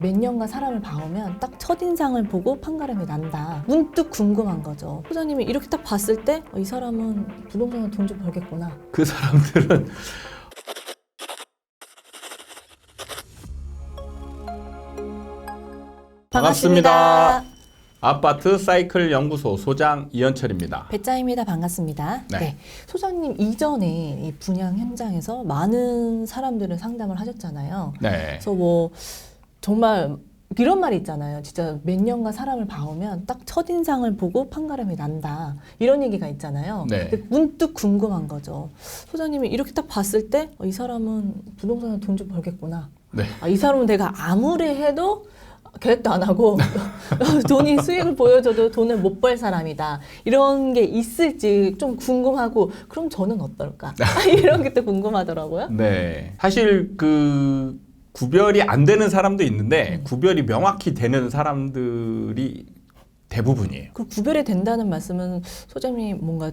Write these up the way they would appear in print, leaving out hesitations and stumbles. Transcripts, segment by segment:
몇 년간 사람을 봐오면 딱 첫인상을 보고 판가름이 난다. 문득 궁금한 거죠. 소장님이 이렇게 딱 봤을 때 이 사람은 부동산으로 돈 좀 벌겠구나. 그 사람들은 반갑습니다. 아파트 사이클 연구소 소장 이현철입니다. 배짱입니다. 반갑습니다. 네. 소장님 이전에 이 분양 현장에서 많은 사람들을 상담을 하셨잖아요. 네. 그래서 뭐 정말 이런 말이 있잖아요. 진짜 몇 년간 사람을 봐오면 딱 첫인상을 보고 판가름이 난다. 이런 얘기가 있잖아요. 네. 근데 문득 궁금한 거죠. 소장님이 이렇게 딱 봤을 때 이 사람은 부동산으로 돈 좀 벌겠구나. 네. 이 사람은 내가 아무리 해도 계획도 안 하고 돈이 수익을 보여줘도 돈을 못 벌 사람이다. 이런 게 있을지 좀 궁금하고 그럼 저는 어떨까? 이런 게 또 궁금하더라고요. 네. 사실 그 구별이 안 되는 사람도 있는데 구별이 명확히 되는 사람들이 대부분이에요. 그 구별이 된다는 말씀은 소장님이 뭔가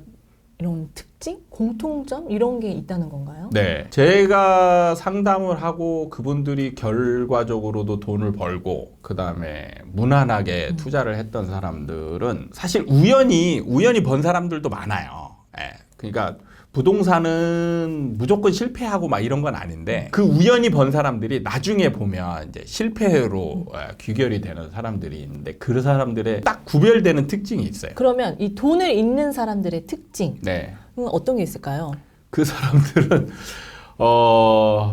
이런 특징? 공통점? 이런 게 있다는 건가요? 네. 제가 상담을 하고 그분들이 결과적으로도 돈을 벌고 그 다음에 무난하게 투자를 했던 사람들은 사실 우연히 번 사람들도 많아요. 예. 그러니까 부동산은 무조건 실패하고 막 이런 건 아닌데 그 우연히 번 사람들이 나중에 보면 이제 실패로 귀결이 되는 사람들이 있는데 그 사람들의 딱 구별되는 특징이 있어요. 그러면 이 돈을 잇는 사람들의 특징 네. 어떤 게 있을까요? 그 사람들은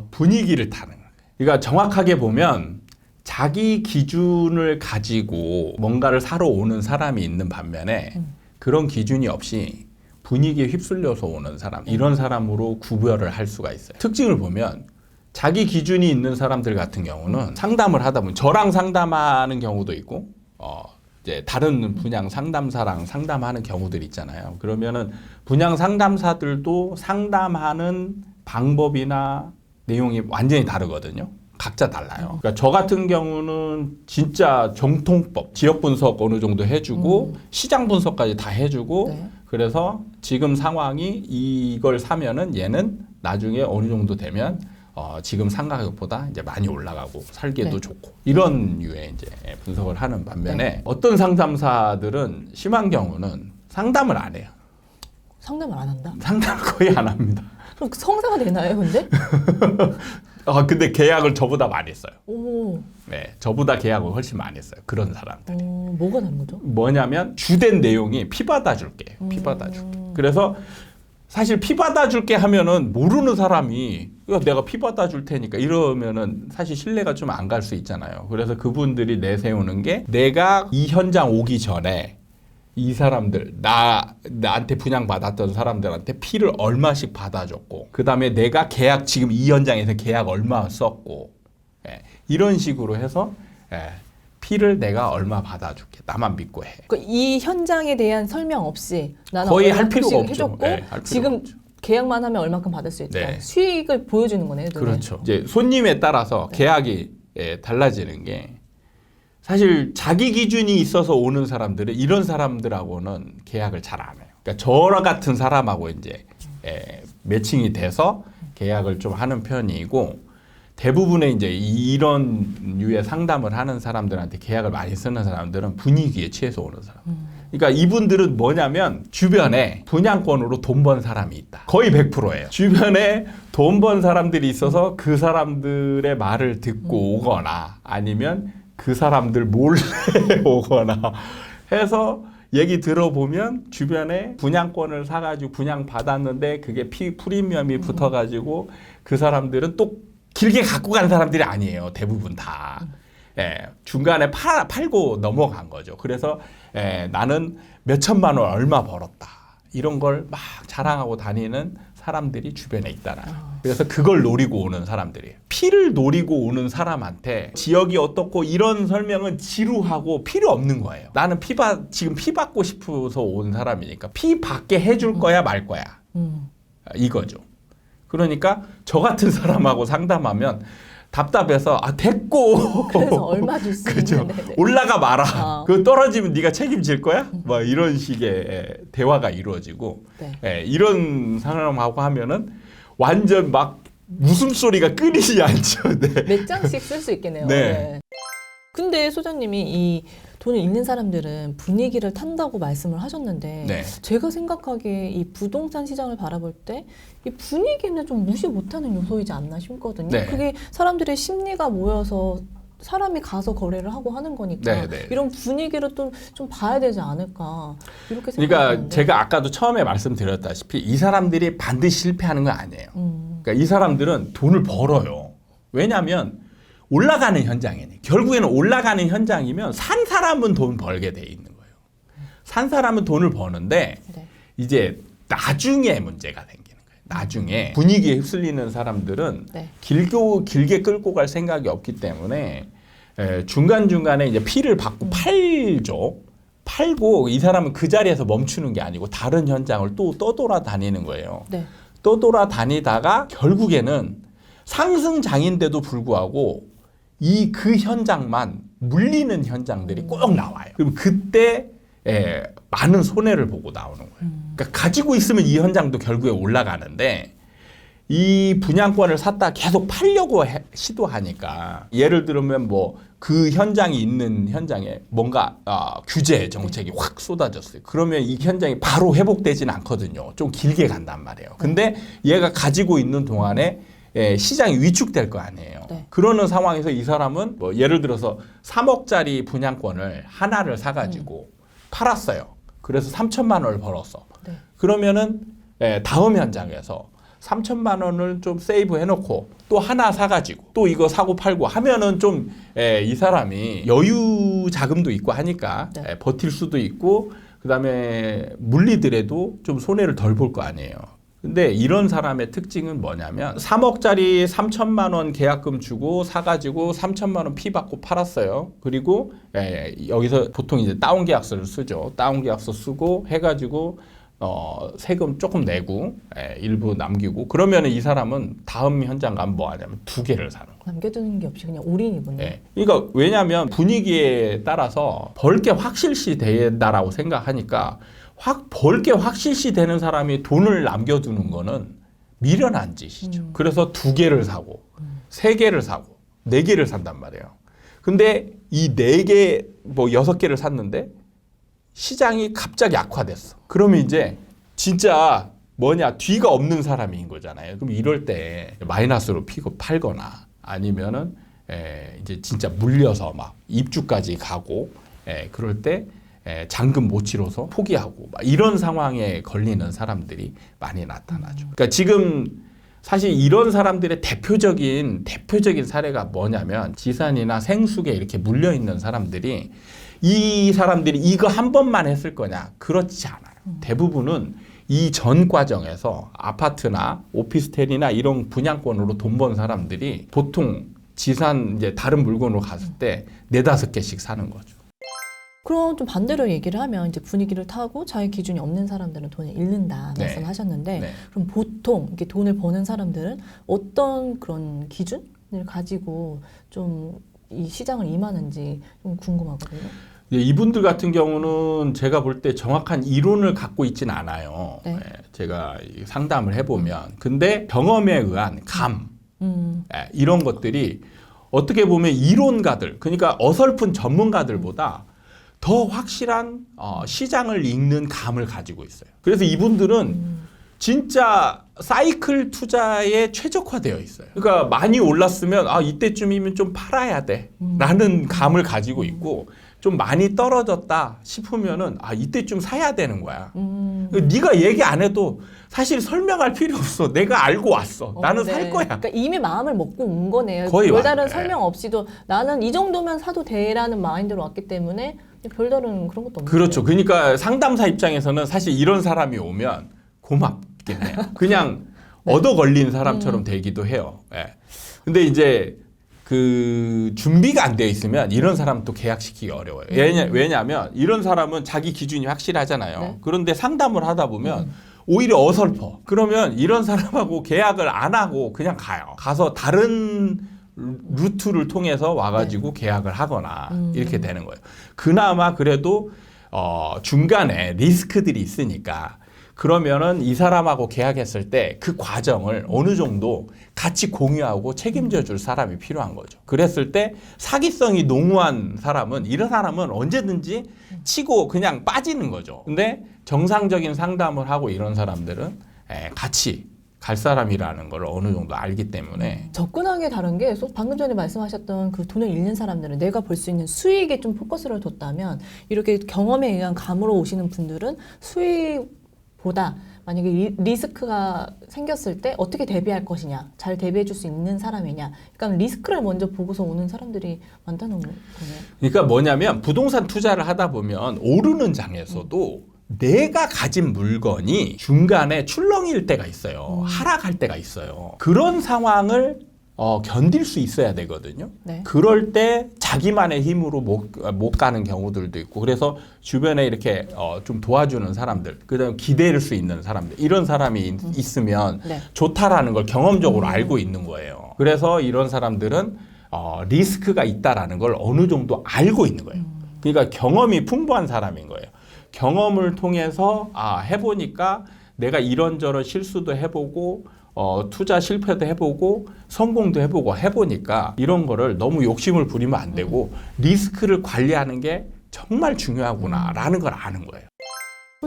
분위기를 타는 거예요. 그러니까 정확하게 보면 자기 기준을 가지고 뭔가를 사러 오는 사람이 있는 반면에 그런 기준이 없이 분위기에 휩쓸려서 오는 사람, 이런 사람으로 구별을 할 수가 있어요. 특징을 보면 자기 기준이 있는 사람들 같은 경우는 상담을 하다 보면 저랑 상담하는 경우도 있고 이제 다른 분양 상담사랑 상담하는 경우들이 있잖아요. 그러면은 분양 상담사들도 상담하는 방법이나 내용이 완전히 다르거든요. 각자 달라요. 그러니까 저 같은 경우는 진짜 정통법, 지역 분석 어느 정도 해주고 시장 분석까지 다 해주고 네. 그래서 지금 상황이 이걸 사면은 얘는 나중에 어느 정도 되면 지금 상가격보다 이제 많이 올라가고 살기에도 네. 좋고 이런 류의 이제 분석을 하는 반면에 어떤 상담사들은 심한 경우는 상담을 안 해요. 상담을 안 한다? 상담을 거의 안 합니다. 그럼 성사가 되나요, 근데? 근데 계약을 저보다 많이 했어요. 오, 네, 저보다 계약을 훨씬 많이 했어요. 그런 사람들. 뭐가 다른 거죠? 뭐냐면 주된 내용이 피 받아줄게. 피 받아줄게. 그래서 사실 피 받아줄게 하면은 모르는 사람이 야, 내가 피 받아줄 테니까 이러면은 사실 신뢰가 좀 안 갈 수 있잖아요. 그래서 그분들이 내세우는 게 내가 이 현장 오기 전에 이 사람들 나한테 분양받았던 사람들한테 피를 얼마씩 받아줬고 그 다음에 내가 계약 지금 이 현장에서 계약 얼마 썼고 이런 식으로 해서 피를 내가 얼마 받아줄게 나만 믿고 해. 그러니까 이 현장에 대한 설명 없이 나는 거의 할 얼마큼씩 필요가 없죠. 해줬고 할 필요가 지금 없죠. 계약만 하면 얼마큼 받을 수 있다. 네. 수익을 보여주는 거네요. 눈에. 그렇죠. 이제 손님에 따라서 계약이 달라지는 게 사실 자기 기준이 있어서 오는 사람들은 이런 사람들하고는 계약을 잘 안 해요. 그러니까 저 같은 사람하고 이제 매칭이 돼서 계약을 좀 하는 편이고 대부분의 이제 이런 류의 상담을 하는 사람들한테 계약을 많이 쓰는 사람들은 분위기에 취해서 오는 사람. 그러니까 이분들은 뭐냐면 주변에 분양권으로 돈 번 사람이 있다. 거의 100%예요. 주변에 돈 번 사람들이 있어서 그 사람들의 말을 듣고 오거나 아니면 그 사람들 몰래 오거나 해서 얘기 들어보면 주변에 분양권을 사가지고 분양 받았는데 그게 프리미엄이 붙어가지고 그 사람들은 또 길게 갖고 간 사람들이 아니에요. 대부분 다. 중간에 팔고 넘어간 거죠. 그래서 나는 몇 천만 원 얼마 벌었다. 이런 걸 막 자랑하고 다니는 사람들이 주변에 있다라. 그래서 그걸 노리고 오는 사람들이에요. 피를 노리고 오는 사람한테 지역이 어떻고 이런 설명은 지루하고 필요 없는 거예요. 나는 지금 피 받고 싶어서 온 사람이니까 피 받게 해줄 거야 말 거야. 이거죠. 그러니까 저 같은 사람하고 상담하면 답답해서 됐고 그래서 얼마 줄 수 그죠. 있는데 올라가 마라. 그거 떨어지면 네가 책임질 거야? 뭐 이런 식의 대화가 이루어지고 이런 사람하고 하면은 완전 막 웃음소리가 끊이지 않죠. 네. 몇 장씩 쓸 수 있겠네요. 네. 근데 소장님이 이 돈을 잃는 사람들은 분위기를 탄다고 말씀을 하셨는데 네. 제가 생각하기에 이 부동산 시장을 바라볼 때 이 분위기는 좀 무시 못하는 요소이지 않나 싶거든요. 네. 그게 사람들의 심리가 모여서 사람이 가서 거래를 하고 하는 거니까 네, 네. 이런 분위기를 좀 봐야 되지 않을까 이렇게 그러니까 생각하는데. 제가 아까도 처음에 말씀드렸다시피 이 사람들이 반드시 실패하는 건 아니에요. 그러니까 이 사람들은 돈을 벌어요. 왜냐하면 올라가는 현장이네. 결국에는 올라가는 현장이면 산 사람은 돈 벌게 돼 있는 거예요. 산 사람은 돈을 버는데 네. 이제 나중에 문제가 생기는 거예요. 나중에 분위기에 휩쓸리는 사람들은 네. 길게 끌고 갈 생각이 없기 때문에 중간중간에 이제 피를 받고 팔죠. 팔고 이 사람은 그 자리에서 멈추는 게 아니고 다른 현장을 또 떠돌아다니는 거예요. 네. 떠돌아다니다가 결국에는 상승장인데도 불구하고 그 현장만 물리는 현장들이 꼭 나와요. 그럼 그때 많은 손해를 보고 나오는 거예요. 그러니까 가지고 있으면 이 현장도 결국에 올라가는데 이 분양권을 샀다 계속 팔려고 시도하니까 예를 들면 뭐 그 현장이 있는 현장에 뭔가 규제 정책이 확 쏟아졌어요. 그러면 이 현장이 바로 회복되지는 않거든요. 좀 길게 간단 말이에요. 근데 얘가 가지고 있는 동안에 시장이 위축될 거 아니에요. 네. 그러는 상황에서 이 사람은 뭐 예를 들어서 3억짜리 분양권을 하나를 사가지고 팔았어요. 그래서 3천만 원을 벌었어. 네. 그러면은 다음 현장에서 3천만 원을 좀 세이브 해놓고 또 하나 사가지고 또 이거 사고 팔고 하면은 좀 이 사람이 여유 자금도 있고 하니까 네. 버틸 수도 있고 그다음에 물리더라도 좀 손해를 덜 볼 거 아니에요. 근데 이런 사람의 특징은 뭐냐면 3억짜리 3천만 원 계약금 주고 사가지고 3천만 원 피 받고 팔았어요. 그리고 여기서 보통 이제 다운 계약서를 쓰죠. 다운 계약서 쓰고 해가지고 세금 조금 내고 일부 남기고 그러면 이 사람은 다음 현장 가면 뭐 하냐면 2개를 사는 거예요. 남겨두는 게 없이 그냥 올인이군요. 그러니까 왜냐하면 분위기에 따라서 벌 게 확실시 된다라고 생각하니까 벌 게 확실시 되는 사람이 돈을 남겨두는 거는 미련한 짓이죠. 그래서 2개를 사고 3개를 사고 4개를 산단 말이에요. 근데 이 4개 뭐 6개를 샀는데 시장이 갑자기 악화됐어. 그러면 이제 진짜 뒤가 없는 사람인 거잖아요. 그럼 이럴 때 마이너스로 팔거나 아니면은 이제 진짜 물려서 막 입주까지 가고 그럴 때 잔금 못 치러서 포기하고 막 이런 상황에 걸리는 사람들이 많이 나타나죠. 그러니까 지금 사실 이런 사람들의 대표적인 사례가 뭐냐면 지산이나 생수계 이렇게 물려 있는 사람들이 이 사람들이 이거 한 번만 했을 거냐? 그렇지 않아요. 대부분은 이 전 과정에서 아파트나 오피스텔이나 이런 분양권으로 돈 번 사람들이 보통 지산 이제 다른 물건으로 갔을 때 4-5개씩 사는 거죠. 그럼 좀 반대로 얘기를 하면 이제 분위기를 타고 자기 기준이 없는 사람들은 돈을 잃는다 네. 말씀하셨는데 네. 그럼 보통 이렇게 돈을 버는 사람들은 어떤 그런 기준을 가지고 좀 이 시장을 임하는지 좀 궁금하거든요. 이분들 같은 경우는 제가 볼 때 정확한 이론을 갖고 있지는 않아요. 네. 제가 상담을 해보면 근데 경험에 의한 이런 것들이 어떻게 보면 이론가들 그러니까 어설픈 전문가들보다 더 확실한 시장을 읽는 감을 가지고 있어요. 그래서 이분들은 진짜 사이클 투자에 최적화되어 있어요. 그러니까 많이 올랐으면 이때쯤이면 좀 팔아야 돼 라는 감을 가지고 있고 좀 많이 떨어졌다 싶으면은 이때쯤 사야 되는 거야. 네가 얘기 안 해도 사실 설명할 필요 없어. 내가 알고 왔어. 나는 살 거야. 그러니까 이미 마음을 먹고 온 거네요. 거의 별다른 맞아요. 설명 없이도 나는 이 정도면 사도 돼라는 마인드로 왔기 때문에 별다른 그런 것도 없는 그렇죠. 그러니까 상담사 입장에서는 사실 이런 사람이 오면 고맙겠네요. 그냥 얻어 걸린 사람처럼 되기도 해요. 근데 이제 그 준비가 안 되어 있으면 이런 사람 또 계약시키기 어려워요. 왜냐하면 이런 사람은 자기 기준이 확실하잖아요. 네. 그런데 상담을 하다 보면 오히려 어설퍼. 그러면 이런 사람하고 계약을 안 하고 그냥 가요. 가서 다른 루트를 통해서 와가지고 계약을 하거나 이렇게 되는 거예요. 그나마 그래도 중간에 리스크들이 있으니까 그러면은 이 사람하고 계약했을 때 그 과정을 어느 정도 같이 공유하고 책임져 줄 사람이 필요한 거죠. 그랬을 때 사기성이 농후한 사람은 이런 사람은 언제든지 치고 그냥 빠지는 거죠. 근데 정상적인 상담을 하고 이런 사람들은 같이 갈 사람이라는 걸 어느 정도 알기 때문에 접근하기에 다른 게 방금 전에 말씀하셨던 그 돈을 잃는 사람들은 내가 볼 수 있는 수익에 좀 포커스를 뒀다면 이렇게 경험에 의한 감으로 오시는 분들은 수익보다 만약에 리스크가 생겼을 때 어떻게 대비할 것이냐, 잘 대비해 줄 수 있는 사람이냐, 그러니까 리스크를 먼저 보고서 오는 사람들이 많다는 거네요. 그러니까 뭐냐면 부동산 투자를 하다 보면 오르는 장에서도 내가 가진 물건이 중간에 출렁일 때가 있어요. 하락할 때가 있어요. 그런 상황을 견딜 수 있어야 되거든요. 네. 그럴 때 자기만의 힘으로 못 가는 경우들도 있고 그래서 주변에 이렇게 좀 도와주는 사람들, 그다음에 기댈 수 있는 사람들 이런 사람이 있으면 네. 좋다라는 걸 경험적으로 알고 있는 거예요. 그래서 이런 사람들은 리스크가 있다라는 걸 어느 정도 알고 있는 거예요. 그러니까 경험이 풍부한 사람인 거예요. 경험을 통해서 해보니까 내가 이런저런 실수도 해보고 투자 실패도 해보고 성공도 해보니까 이런 거를 너무 욕심을 부리면 안 되고 리스크를 관리하는 게 정말 중요하구나라는 걸 아는 거예요.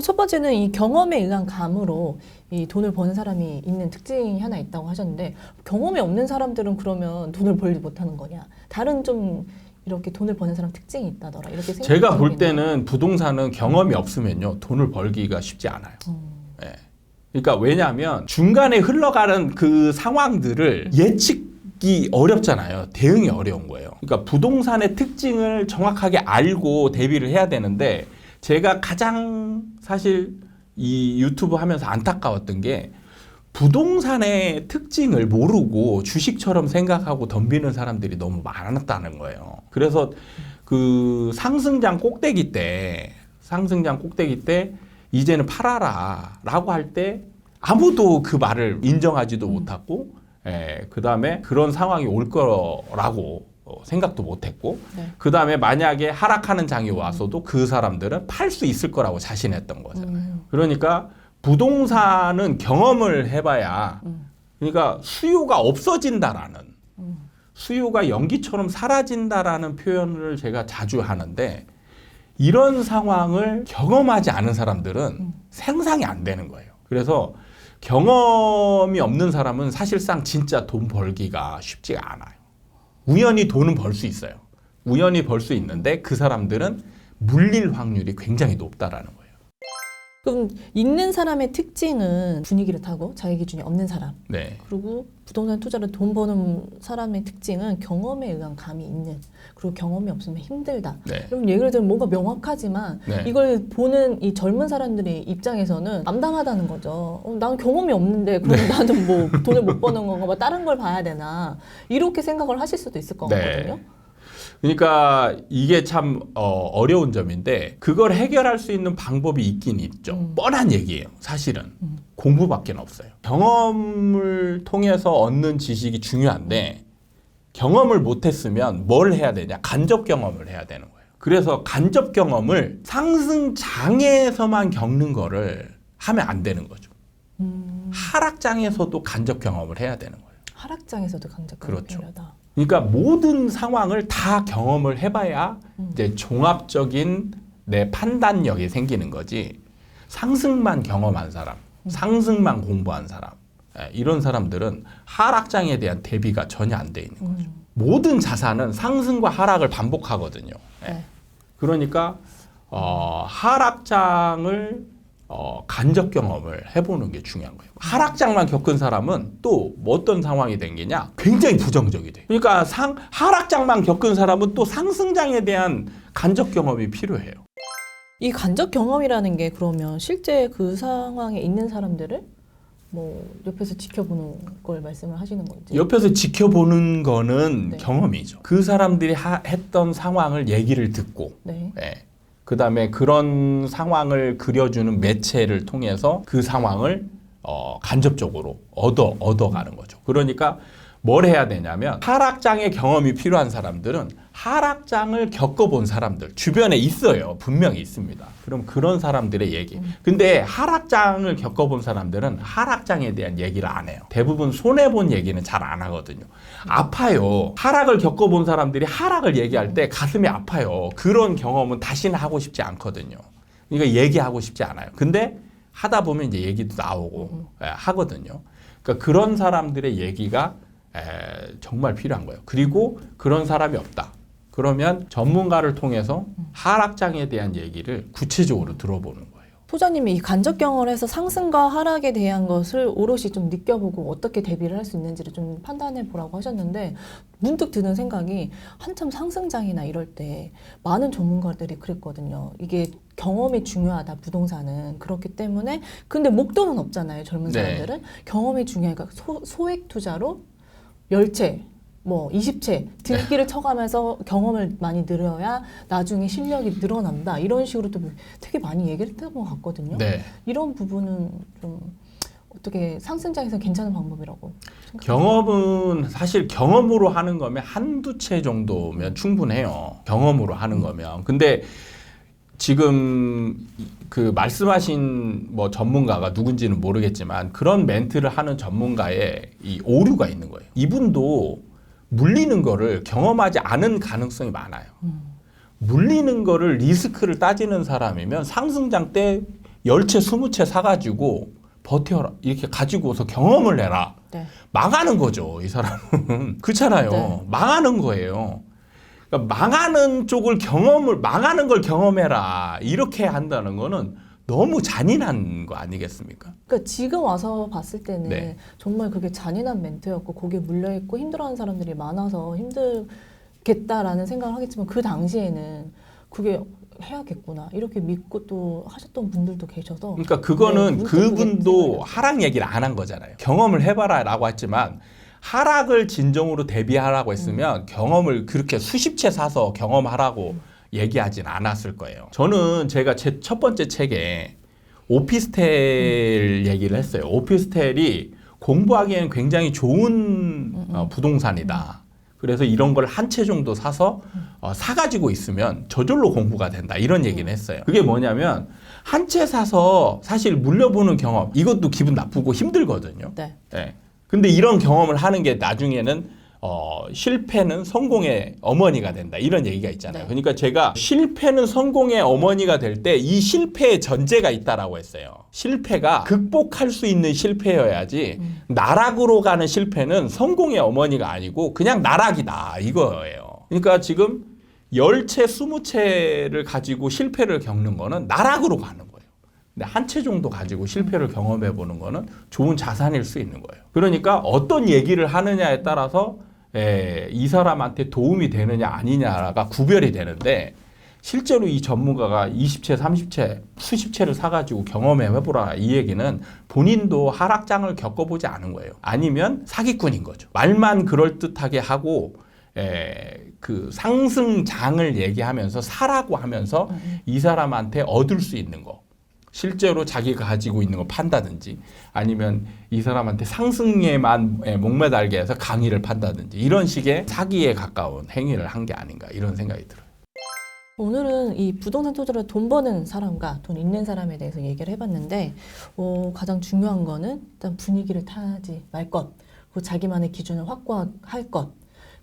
첫 번째는 이 경험에 의한 감으로 이 돈을 버는 사람이 있는 특징이 하나 있다고 하셨는데 경험이 없는 사람들은 그러면 돈을 벌지 못하는 거냐? 다른 좀 이렇게 돈을 버는 사람 특징이 있다더라. 이렇게 제가 볼 때는 부동산은 경험이 없으면요 돈을 벌기가 쉽지 않아요. 네. 그러니까 왜냐하면 중간에 흘러가는 그 상황들을 예측이 어렵잖아요. 대응이 어려운 거예요. 그러니까 부동산의 특징을 정확하게 알고 대비를 해야 되는데 제가 가장 사실 이 유튜브 하면서 안타까웠던 게 부동산의 특징을 모르고 주식처럼 생각하고 덤비는 사람들이 너무 많았다는 거예요. 그래서 그 상승장 꼭대기 때 이제는 팔아라라고 할 때 아무도 그 말을 인정하지도 못하고 그 다음에 그런 상황이 올 거라고 생각도 못했고 네. 그 다음에 만약에 하락하는 장이 와서도 그 사람들은 팔 수 있을 거라고 자신했던 거잖아요. 그러니까 부동산은 경험을 해봐야 그러니까 수요가 없어진다라는 수요가 연기처럼 사라진다라는 표현을 제가 자주 하는데 이런 상황을 경험하지 않은 사람들은 상상이 안 되는 거예요. 그래서 경험이 없는 사람은 사실상 진짜 돈 벌기가 쉽지가 않아요. 우연히 돈은 벌 수 있어요. 우연히 벌 수 있는데 그 사람들은 물릴 확률이 굉장히 높다라는 거예요. 그럼 있는 사람의 특징은 분위기를 타고 자기 기준이 없는 사람. 네. 그리고 부동산 투자를 돈 버는 사람의 특징은 경험에 의한 감이 있는. 그리고 경험이 없으면 힘들다. 네. 그럼 예를 들면 뭔가 명확하지만 네. 이걸 보는 이 젊은 사람들의 입장에서는 암담하다는 거죠. 난 경험이 없는데 그럼 네. 나는 뭐 돈을 못 버는 건가, 뭐 다른 걸 봐야 되나 이렇게 생각을 하실 수도 있을 것 같거든요. 그러니까 이게 참 어려운 점인데 그걸 해결할 수 있는 방법이 있긴 있죠. 뻔한 얘기예요. 사실은 공부밖에 없어요. 경험을 통해서 얻는 지식이 중요한데 경험을 못했으면 뭘 해야 되냐? 간접 경험을 해야 되는 거예요. 그래서 간접 경험을 상승장에서만 겪는 거를 하면 안 되는 거죠. 하락장에서도 간접 경험을 해야 되는 거예요. 하락장에서도 간접 경험이 그렇죠. 필요하다. 그러니까 모든 상황을 다 경험을 해봐야 이제 종합적인 내 판단력이 생기는 거지. 상승만 경험한 사람, 상승만 공부한 사람, 이런 사람들은 하락장에 대한 대비가 전혀 안 돼 있는 거죠. 모든 자산은 상승과 하락을 반복하거든요. 네. 그러니까 하락장을 간접 경험을 해보는 게 중요한 거예요. 하락장만 겪은 사람은 또 어떤 상황이 생기냐? 굉장히 부정적이 돼요. 그러니까 하락장만 겪은 사람은 또 상승장에 대한 간접 경험이 필요해요. 이 간접 경험이라는 게 그러면 실제 그 상황에 있는 사람들을 뭐 옆에서 지켜보는 걸 말씀을 하시는 건지. 옆에서 지켜보는 거는 네. 경험이죠. 그 사람들이 했던 상황을 얘기를 듣고 네. 그 다음에 그런 상황을 그려주는 매체를 통해서 그 상황을 간접적으로 얻어가는 거죠. 그러니까 뭘 해야 되냐면 하락장의 경험이 필요한 사람들은 하락장을 겪어본 사람들 주변에 있어요. 분명히 있습니다. 그럼 그런 사람들의 얘기. 근데 하락장을 겪어본 사람들은 하락장에 대한 얘기를 안 해요. 대부분 손해본 얘기는 잘 안 하거든요. 아파요. 하락을 겪어본 사람들이 하락을 얘기할 때 가슴이 아파요. 그런 경험은 다시는 하고 싶지 않거든요. 그러니까 얘기하고 싶지 않아요. 근데 하다 보면 이제 얘기도 나오고 하거든요. 그러니까 그런 사람들의 얘기가 정말 필요한 거예요. 그리고 그런 사람이 없다. 그러면 전문가를 통해서 하락장에 대한 얘기를 구체적으로 들어보는 거예요. 소장님이 이 간접 경험을 해서 상승과 하락에 대한 것을 오롯이 좀 느껴보고 어떻게 대비를 할 수 있는지를 좀 판단해 보라고 하셨는데 문득 드는 생각이 한참 상승장이나 이럴 때 많은 전문가들이 그랬거든요. 이게 경험이 중요하다, 부동산은. 그렇기 때문에 근데 목돈은 없잖아요, 젊은 사람들은. 경험이 중요하니까 소액 투자로 10채, 뭐 20채 들기를 쳐가면서 경험을 많이 늘어야 나중에 실력이 늘어난다. 이런 식으로 또 되게 많이 얘기를 했던 것 같거든요. 네. 이런 부분은 좀 어떻게 상승장에서 괜찮은 방법이라고 생각하세요? 경험은 사실 경험으로 하는 거면 한두 채 정도면 충분해요. 경험으로 하는 거면. 근데 지금 그 말씀하신 뭐 전문가가 누군지는 모르겠지만 그런 멘트를 하는 전문가의 이 오류가 있는 거예요. 이분도 물리는 거를 경험하지 않은 가능성이 많아요. 물리는 거를 리스크를 따지는 사람이면 상승장 때 10채, 20채 사가지고 버텨라. 이렇게 가지고서 경험을 내라. 네. 망하는 거죠, 이 사람은. 그렇잖아요. 네. 망하는 거예요. 그러니까 망하는 걸 경험해라. 이렇게 한다는 거는 너무 잔인한 거 아니겠습니까? 그러니까 지금 와서 봤을 때는 네. 정말 그게 잔인한 멘트였고 거기에 물려있고 힘들어하는 사람들이 많아서 힘들겠다라는 생각을 하겠지만 그 당시에는 그게 해야겠구나 이렇게 믿고 또 하셨던 분들도 계셔서 그러니까 그거는 네, 그분도 하락 얘기를 안 한 거잖아요. 경험을 해봐라 라고 했지만 하락을 진정으로 대비하라고 했으면 경험을 그렇게 수십 채 사서 경험하라고 얘기하진 않았을 거예요. 저는 제가 제 첫 번째 책에 오피스텔 얘기를 했어요. 오피스텔이 공부하기에는 굉장히 좋은 부동산이다. 그래서 이런 걸 한 채 정도 사서 사가지고 있으면 저절로 공부가 된다. 이런 얘기는 했어요. 그게 뭐냐면 한 채 사서 사실 물려보는 경험 이것도 기분 나쁘고 힘들거든요. 네. 네. 근데 이런 경험을 하는 게 나중에는 실패는 성공의 어머니가 된다. 이런 얘기가 있잖아요. 네. 그러니까 제가 실패는 성공의 어머니가 될 때 이 실패의 전제가 있다라고 했어요. 실패가 극복할 수 있는 실패여야지 나락으로 가는 실패는 성공의 어머니가 아니고 그냥 나락이다. 이거예요. 그러니까 지금 10채, 20채를 가지고 실패를 겪는 거는 나락으로 가는 거예요. 근데 한 채 정도 가지고 실패를 경험해 보는 거는 좋은 자산일 수 있는 거예요. 그러니까 어떤 얘기를 하느냐에 따라서 이 사람한테 도움이 되느냐 아니냐가 구별이 되는데 실제로 이 전문가가 20채, 30채, 수십 채를 사가지고 경험해 보라 이 얘기는 본인도 하락장을 겪어보지 않은 거예요. 아니면 사기꾼인 거죠. 말만 그럴듯하게 하고 그 상승장을 얘기하면서 사라고 하면서 이 사람한테 얻을 수 있는 거. 실제로 자기가 가지고 있는 거 판다든지 아니면 이 사람한테 상승에만 목매달게 해서 강의를 판다든지 이런 식의 사기에 가까운 행위를 한 게 아닌가 이런 생각이 들어요. 오늘은 이 부동산 투자로 돈 버는 사람과 돈 있는 사람에 대해서 얘기를 해봤는데 가장 중요한 거는 일단 분위기를 타지 말 것, 그리고 자기만의 기준을 확고할 것,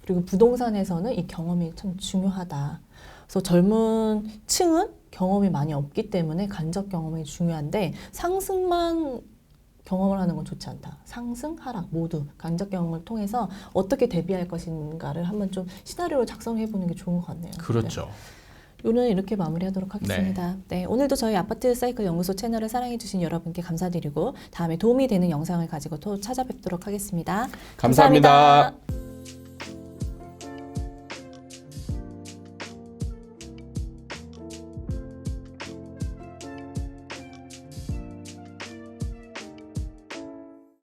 그리고 부동산에서는 이 경험이 참 중요하다. 그래서 젊은 층은 경험이 많이 없기 때문에 간접 경험이 중요한데 상승만 경험을 하는 건 좋지 않다. 상승, 하락 모두 간접 경험을 통해서 어떻게 대비할 것인가를 한번 좀 시나리오를 작성해 보는 게 좋은 것 같네요. 그렇죠. 네. 오늘 이렇게 마무리하도록 하겠습니다. 네, 오늘도 저희 아파트 사이클 연구소 채널을 사랑해 주신 여러분께 감사드리고 다음에 도움이 되는 영상을 가지고 또 찾아뵙도록 하겠습니다. 감사합니다.